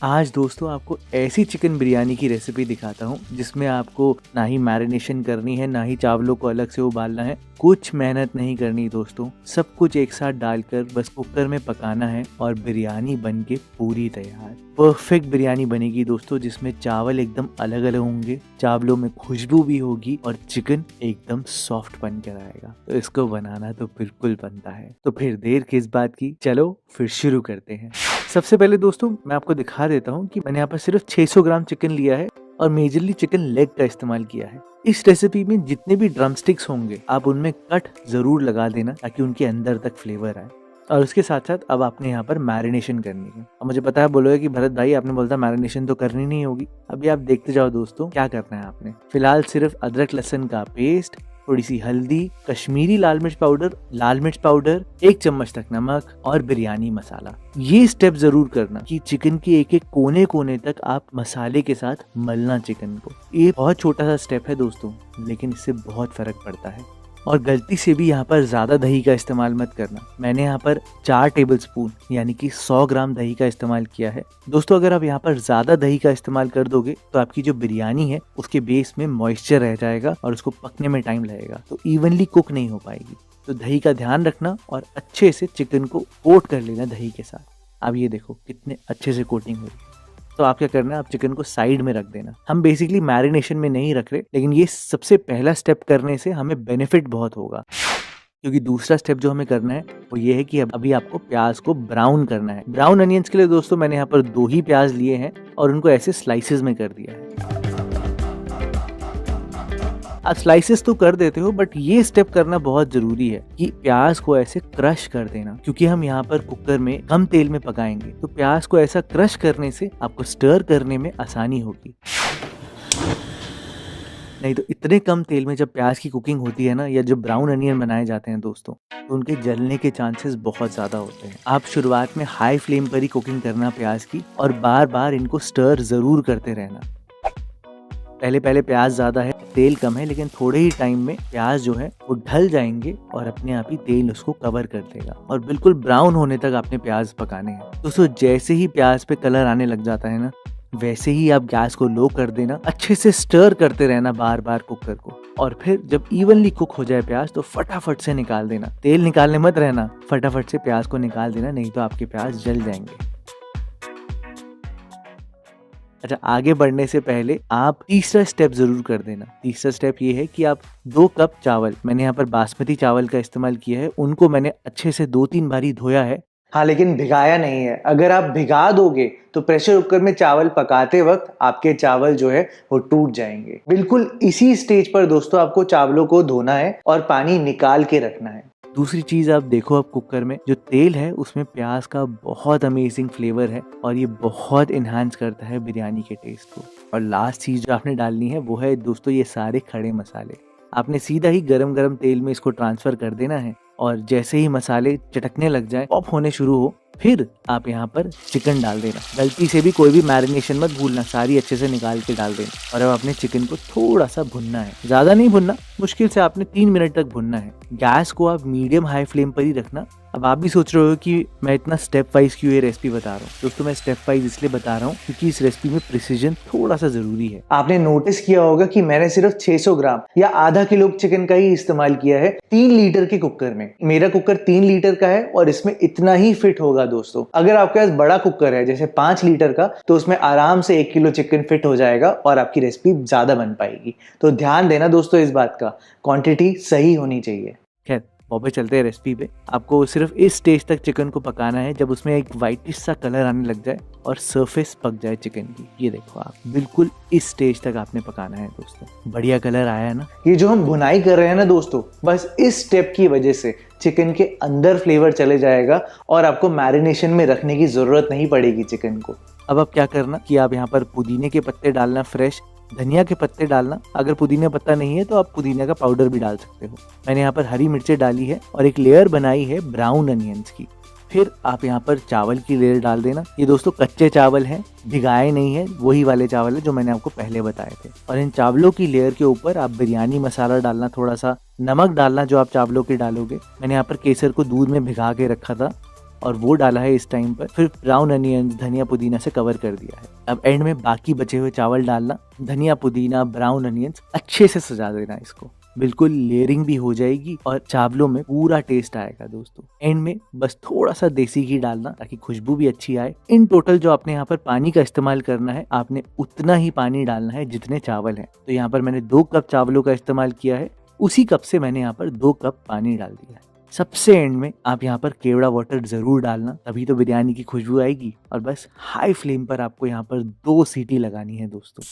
आज दोस्तों आपको ऐसी चिकन बिरयानी की रेसिपी दिखाता हूँ जिसमें आपको ना ही मैरिनेशन करनी है, ना ही चावलों को अलग से उबालना है, कुछ मेहनत नहीं करनी दोस्तों। सब कुछ एक साथ डालकर बस कुकर में पकाना है और बिरयानी बनके पूरी तैयार। परफेक्ट बिरयानी बनेगी दोस्तों, जिसमें चावल एकदम अलग अलग होंगे, चावलों में खुशबू भी होगी और चिकन एकदम सॉफ्ट बन कर आएगा। तो इसको बनाना तो बिल्कुल बनता है। तो फिर देर किस बात की, चलो फिर शुरू करते हैं। सबसे पहले दोस्तों मैं आपको दिखा देता हूँ कि मैंने यहाँ पर सिर्फ 600 ग्राम चिकन लिया है और मेजरली चिकन लेग का इस्तेमाल किया है। इस रेसिपी में जितने भी ड्रम स्टिक्स होंगे आप उनमें कट जरूर लगा देना ताकि उनके अंदर तक फ्लेवर आए। और उसके साथ साथ अब आपने यहाँ पर मैरिनेशन करनी है। अब मुझे पता है बोलोगे कि भरत भाई आपने बोलता मैरिनेशन तो करनी नहीं होगी। अभी आप देखते जाओ दोस्तों क्या करना है आपने। फिलहाल सिर्फ अदरक लहसुन का पेस्ट, थोड़ी सी हल्दी, कश्मीरी लाल मिर्च पाउडर, 1 चम्मच तक नमक और बिरयानी मसाला। ये स्टेप जरूर करना कि चिकन के एक एक कोने कोने तक आप मसाले के साथ मलना चिकन को। ये बहुत छोटा सा स्टेप है दोस्तों, लेकिन इससे बहुत फर्क पड़ता है। और गलती से भी यहाँ पर ज्यादा दही का इस्तेमाल मत करना। मैंने यहाँ पर 4 टेबलस्पून यानी कि 100 ग्राम दही का इस्तेमाल किया है। दोस्तों अगर आप यहाँ पर ज्यादा दही का इस्तेमाल कर दोगे तो आपकी जो बिरयानी है उसके बेस में मॉइस्चर रह जाएगा और उसको पकने में टाइम लगेगा, तो इवनली कुक नहीं हो पाएगी। तो दही का ध्यान रखना और अच्छे से चिकन को कोट कर लेना दही के साथ। अब ये देखो कितने अच्छे से कोटिंग हुई। तो आप क्या करना है, आप चिकन को साइड में रख देना। हम बेसिकली मैरिनेशन में नहीं रख रहे, लेकिन ये सबसे पहला स्टेप करने से हमें बेनिफिट बहुत होगा, क्योंकि दूसरा स्टेप जो हमें करना है वो ये है कि अभी आपको प्याज को ब्राउन करना है। ब्राउन अनियंस के लिए दोस्तों मैंने यहाँ पर 2 ही प्याज लिए हैं और उनको ऐसे स्लाइसेस में कर दिया है। आप स्लाइसेस तो कर देते हो, बट ये स्टेप करना बहुत जरूरी है कि प्याज को ऐसे क्रश कर देना, क्योंकि हम यहाँ पर कुकर में कम तेल में पकाएंगे। तो प्याज को ऐसा क्रश करने से आपको स्टर करने में आसानी होगी। नहीं तो इतने कम तेल में जब प्याज की कुकिंग होती है ना, या जब ब्राउन अनियन बनाए जाते हैं दोस्तों, तो उनके जलने के चांसेस बहुत ज्यादा होते हैं। आप शुरुआत में हाई फ्लेम पर ही कुकिंग करना प्याज की, और बार बार इनको स्टर जरूर करते रहना। पहले प्याज ज्यादा है, तेल कम है, लेकिन थोड़े ही टाइम में प्याज जो है वो ढल जाएंगे और अपने आप ही तेल उसको कवर कर देगा। और बिल्कुल ब्राउन होने तक आपने प्याज पकाने हैं दोस्तों। जैसे ही प्याज पे कलर आने लग जाता है ना, वैसे ही आप गैस को लो कर देना, अच्छे से स्टर करते रहना बार बार कुकर को। और फिर जब इवनली कुक हो जाए प्याज तो फटाफट से निकाल देना। तेल निकालने मत रहना, फटाफट से प्याज को निकाल देना, नहीं तो आपके प्याज जल जाएंगे। अच्छा, आगे बढ़ने से पहले आप तीसरा स्टेप जरूर कर देना। तीसरा स्टेप ये है कि आप 2 कप चावल, मैंने यहाँ पर बासमती चावल का इस्तेमाल किया है, उनको मैंने अच्छे से 2-3 बारी धोया है। हाँ, लेकिन भिगाया नहीं है। अगर आप भिगा दोगे तो प्रेशर कुकर में चावल पकाते वक्त आपके चावल जो है वो टूट जाएंगे। बिल्कुल इसी स्टेज पर दोस्तों आपको चावलों को धोना है और पानी निकाल के रखना है। दूसरी चीज आप देखो, अब कुकर में जो तेल है उसमें प्याज का बहुत अमेजिंग फ्लेवर है और ये बहुत इन्हांस करता है बिरयानी के टेस्ट को। और लास्ट चीज जो आपने डालनी है वो है दोस्तों ये सारे खड़े मसाले। आपने सीधा ही गरम गरम तेल में इसको ट्रांसफर कर देना है, और जैसे ही मसाले चटकने लग जाए, पॉप होने शुरू हो, फिर आप यहाँ पर चिकन डाल देना। गलती से भी कोई भी मैरिनेशन मत भूलना, सारी अच्छे से निकाल के डाल देना। और अब अपने चिकन को थोड़ा सा भुनना है, ज्यादा नहीं भुनना, मुश्किल से आपने 3 मिनट तक भुनना है। गैस को आप मीडियम हाई फ्लेम पर ही रखना। अब आप भी सोच रहे हो कि मैं इतना स्टेप वाइज क्यों ये रेसिपी बता रहा हूँ। दोस्तों मैं स्टेप वाइज इसलिए बता रहा हूँ क्योंकि इस रेसिपी में प्रिसीजन थोड़ा सा जरूरी है। आपने नोटिस किया होगा कि मैंने सिर्फ 600 ग्राम या आधा किलो चिकन का ही इस्तेमाल किया है 3 लीटर के कुकर में। मेरा कुकर 3 लीटर का है और इसमें इतना ही फिट होगा दोस्तों। अगर आपके पास बड़ा कुकर है जैसे 5 लीटर का, तो उसमें आराम से 1 किलो चिकन फिट हो जाएगा और आपकी रेसिपी ज्यादा बन पाएगी। तो ध्यान देना दोस्तों इस बात का, क्वांटिटी सही होनी चाहिए। खैर वापस चलते हैं रेसिपी पे। आपको सिर्फ इस स्टेज तक चिकन को पकाना है जब उसमें एक व्हाइटिश सा कलर आने लग जाए और सरफेस पक जाए चिकन की। ये देखो आप, बिल्कुल इस स्टेज तक आपने पकाना है दोस्तों। बढ़िया कलर आया है ना। ये जो हम भुनाई कर रहे हैं ना दोस्तों, बस इस स्टेप की वजह से चिकन के अंदर फ्लेवर चले जाएगा और आपको मैरिनेशन में रखने की जरूरत नहीं पड़ेगी चिकन को। अब आप क्या करना कि आप यहाँ पर पुदीने के पत्ते डालना, फ्रेश धनिया के पत्ते डालना। अगर पुदीना पत्ता नहीं है तो आप पुदीना का पाउडर भी डाल सकते हो। मैंने यहाँ पर हरी मिर्चें डाली है और एक लेयर बनाई है ब्राउन अनियंस की। फिर आप यहाँ पर चावल की लेयर डाल देना। ये दोस्तों कच्चे चावल हैं, भिगाए नहीं है, वही वाले चावल है जो मैंने आपको पहले बताए थे। और इन चावलों की लेयर के ऊपर आप बिरयानी मसाला डालना, थोड़ा सा नमक डालना जो आप चावलों के डालोगे। मैंने यहाँ पर केसर को दूध में भिगा के रखा था और वो डाला है इस टाइम पर। फिर ब्राउन अनियन, धनिया पुदीना से कवर कर दिया है। अब एंड में बाकी बचे हुए चावल डालना, धनिया पुदीना ब्राउन अनियंस अच्छे से सजा देना इसको, बिल्कुल लेयरिंग भी हो जाएगी और चावलों में पूरा टेस्ट आएगा दोस्तों। एंड में बस थोड़ा सा देसी घी डालना ताकि खुशबू भी अच्छी आए। इन टोटल जो आपने यहाँ पर पानी का इस्तेमाल करना है, आपने उतना ही पानी डालना है जितने चावल हैं। तो यहाँ पर मैंने 2 कप चावलों का इस्तेमाल किया है, उसी कप से मैंने यहाँ पर 2 कप पानी डाल दिया है। सबसे एंड में आप यहाँ पर केवड़ा वाटर जरूर डालना, तभी तो बिरयानी की खुशबू आएगी। और बस हाई फ्लेम पर आपको यहाँ पर 2 सीटी लगानी है दोस्तों।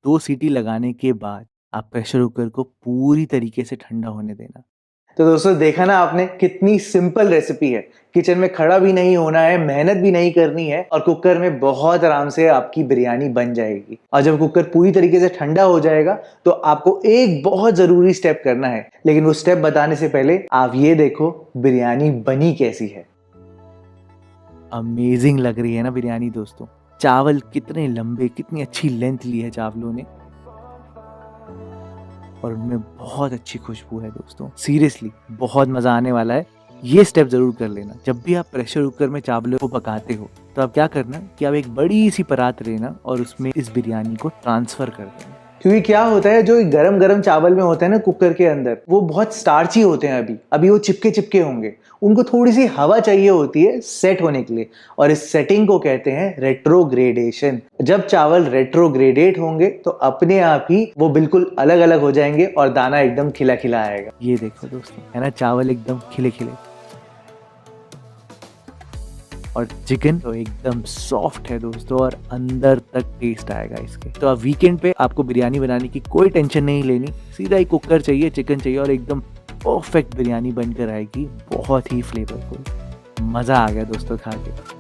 2 सीटी लगाने के बाद आप प्रेशर कुकर को पूरी तरीके से ठंडा होने देना। तो दोस्तों देखा ना आपने, कितनी सिंपल रेसिपी है। किचन में खड़ा भी नहीं होना है, मेहनत भी नहीं करनी है और कुकर में बहुत आराम से आपकी बिरयानी बन जाएगी। और जब कुकर पूरी तरीके से ठंडा हो जाएगा तो आपको एक बहुत जरूरी स्टेप करना है, लेकिन वो स्टेप बताने से पहले आप ये देखो बिरयानी बनी कैसी है। अमेजिंग लग रही है ना बिरयानी दोस्तों। चावल कितने लंबे, कितनी अच्छी लेंथ ली है चावलों ने और उनमें बहुत अच्छी खुशबू है दोस्तों। सीरियसली बहुत मजा आने वाला है। ये स्टेप जरूर कर लेना। जब भी आप प्रेशर कुकर में चावलों को पकाते हो तो आप क्या करना कि आप एक बड़ी सी परात लेना और उसमें इस बिरयानी को ट्रांसफर कर देना। क्योंकि क्या होता है, जो गरम गरम चावल में होता है ना कुकर के अंदर, वो बहुत स्टार्ची होते हैं। अभी वो चिपके चिपके होंगे, उनको थोड़ी सी हवा चाहिए होती है सेट होने के लिए, और इस सेटिंग को कहते हैं रेट्रोग्रेडेशन। जब चावल रेट्रोग्रेडेट होंगे तो अपने आप ही वो बिल्कुल अलग अलग हो जाएंगे और दाना एकदम खिला खिला आएगा। ये देखो दोस्तों, है ना चावल एकदम खिले खिले और चिकन तो एकदम सॉफ्ट है दोस्तों और अंदर तक टेस्ट आएगा इसके। तो अब वीकेंड पे आपको बिरयानी बनाने की कोई टेंशन नहीं लेनी, सीधा ही कुकर चाहिए, चिकन चाहिए और एकदम परफेक्ट बिरयानी बनकर आएगी, बहुत ही फ्लेवरफुल। मजा आ गया दोस्तों खा के।